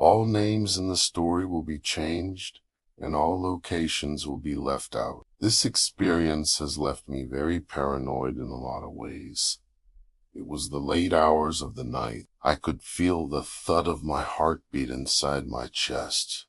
All names in the story will be changed, and all locations will be left out. This experience has left me very paranoid in a lot of ways. It was the late hours of the night. I could feel the thud of my heartbeat inside my chest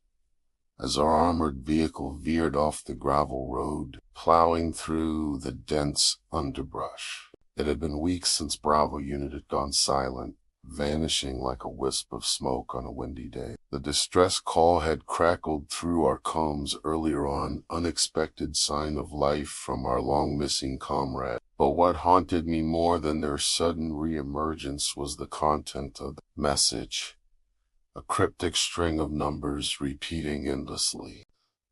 as our armored vehicle veered off the gravel road, plowing through the dense underbrush. It had been weeks since Bravo Unit had gone silent, vanishing like a wisp of smoke on a windy day. The distress call had crackled through our combs earlier on, unexpected sign of life from our long-missing comrade. But what haunted me more than their sudden re-emergence was the content of the message, a cryptic string of numbers repeating endlessly.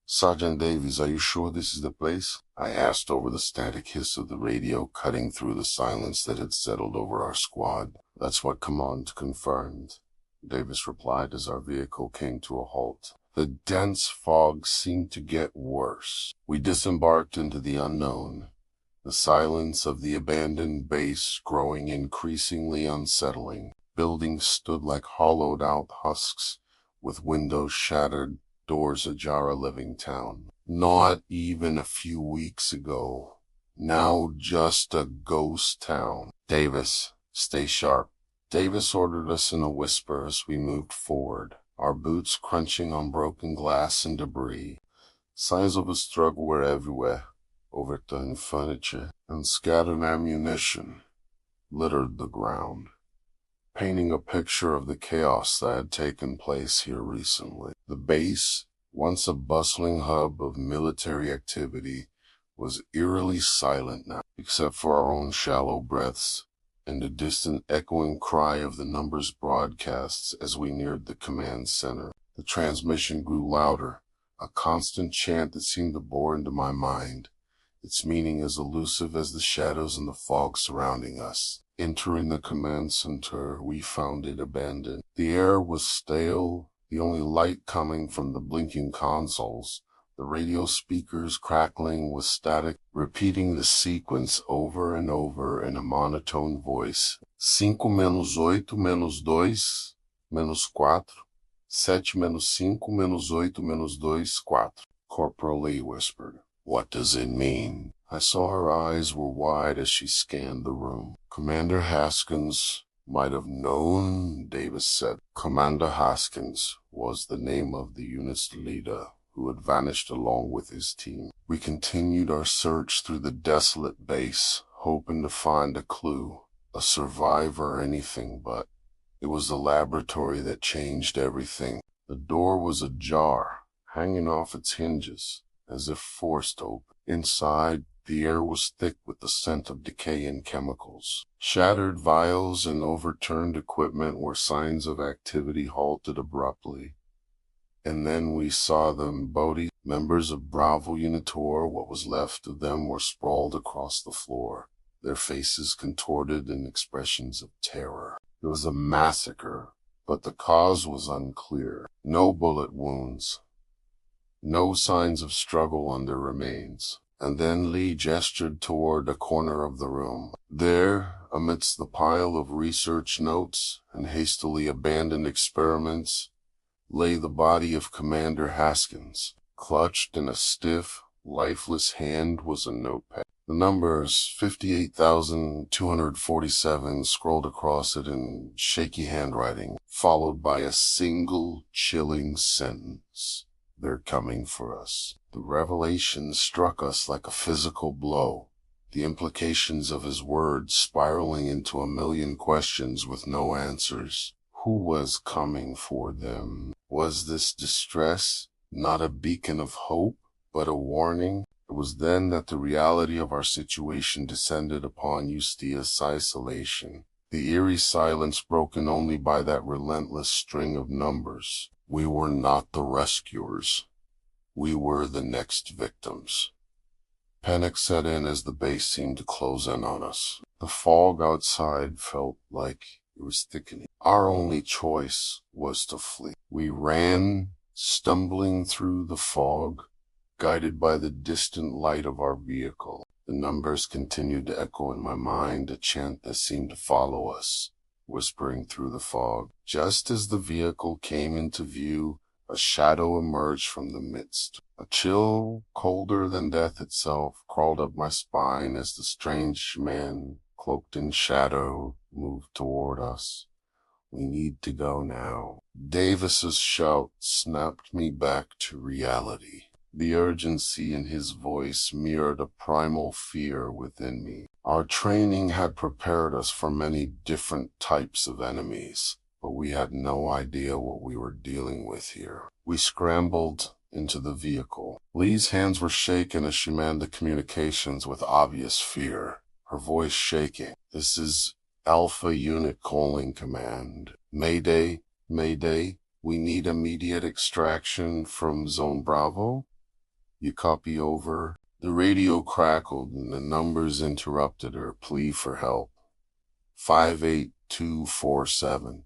"Sergeant Davies, are you sure this is the place?" I asked over the static hiss of the radio cutting through the silence that had settled over our squad. "That's what Command confirmed," Davis replied as our vehicle came to a halt. The dense fog seemed to get worse. We disembarked into the unknown, the silence of the abandoned base growing increasingly unsettling. Buildings stood like hollowed-out husks, with windows shattered, doors ajar. A living town. Not even a few weeks ago. Now just a ghost town. "Davis, stay sharp," Davis ordered us in a whisper as we moved forward, our boots crunching on broken glass and debris. Signs of a struggle were everywhere. Overturned furniture and scattered ammunition littered the ground, painting a picture of the chaos that had taken place here recently. The base, once a bustling hub of military activity, was eerily silent now, except for our own shallow breaths and the distant echoing cry of the numbers broadcasts as we neared the command center. The transmission grew louder, a constant chant that seemed to bore into my mind, its meaning as elusive as the shadows and the fog surrounding us. Entering the command center, we found it abandoned. The air was stale, the only light coming from the blinking consoles, the radio speakers crackling with static, repeating the sequence over and over in a monotone voice. 5 menos 8 menos 2 menos 4, 7 menos 5 menos 8 menos 2, 4. Corporal Lee whispered. "What does it mean?" I saw her eyes were wide as she scanned the room. "Commander Haskins might have known," Davis said. Commander Haskins was the name of the unit's leader, who had vanished along with his team. We continued our search through the desolate base, hoping to find a clue, a survivor, anything but. It was the laboratory that changed everything. The door was ajar, hanging off its hinges, as if forced open. Inside, the air was thick with the scent of decaying chemicals. Shattered vials and overturned equipment were signs of activity halted abruptly. And then we saw them, Bodhi, members of Bravo Unitor. What was left of them were sprawled across the floor, their faces contorted in expressions of terror. It was a massacre, but the cause was unclear. No bullet wounds, no signs of struggle on their remains. And then Lee gestured toward a corner of the room. There, amidst the pile of research notes and hastily abandoned experiments, lay the body of Commander Haskins. Clutched in a stiff, lifeless hand was a notepad. The numbers 58,247 scrolled across it in shaky handwriting, followed by a single chilling sentence. "They're coming for us." The revelation struck us like a physical blow, the implications of his words spiraling into a million questions with no answers. Who was coming for them? Was this distress not a beacon of hope, but a warning? It was then that the reality of our situation descended upon Eustace's isolation, the eerie silence broken only by that relentless string of numbers. We were not the rescuers. We were the next victims. Panic set in as the base seemed to close in on us. The fog outside felt like it was thickening. Our only choice was to flee. We ran, stumbling through the fog, guided by the distant light of our vehicle. The numbers continued to echo in my mind, a chant that seemed to follow us. whispering through the fog. Just as the vehicle came into view, a shadow emerged from the midst. A chill, colder than death itself, crawled up my spine as the strange man, cloaked in shadow, moved toward us. We need to go now. Davis's shout snapped me back to reality. The urgency in his voice mirrored a primal fear within me. Our training had prepared us for many different types of enemies, but we had no idea what we were dealing with here. We scrambled into the vehicle. Lee's hands were shaking as she manned the communications with obvious fear, her voice shaking. "This is Alpha Unit calling command. Mayday, Mayday, we need immediate extraction from Zone Bravo. You copy over?" The radio crackled and the numbers interrupted her plea for help. 58247.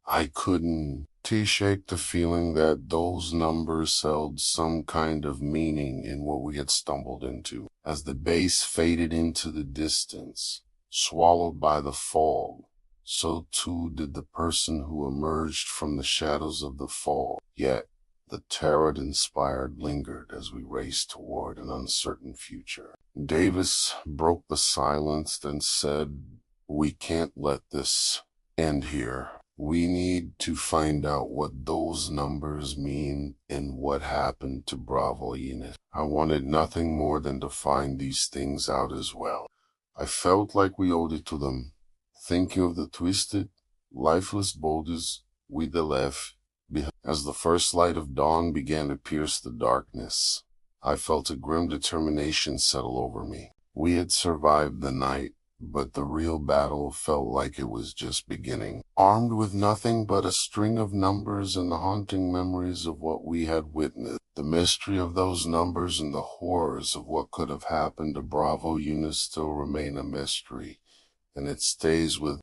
I couldn't shake the feeling that those numbers held some kind of meaning in what we had stumbled into. As the base faded into the distance, swallowed by the fog, so too did the person who emerged from the shadows of the fog. Yet, the terror it inspired lingered as we raced toward an uncertain future. Davis broke the silence and said, "We can't let this end here. We need to find out what those numbers mean and what happened to Bravo Unit." I wanted nothing more than to find these things out as well. I felt like we owed it to them, thinking of the twisted, lifeless boulders we left behind. As the first light of dawn began to pierce the darkness, I felt a grim determination settle over me. We had survived the night, but the real battle felt like it was just beginning. Armed with nothing but a string of numbers and the haunting memories of what we had witnessed, the mystery of those numbers and the horrors of what could have happened to Bravo Unit still remain a mystery, and it stays with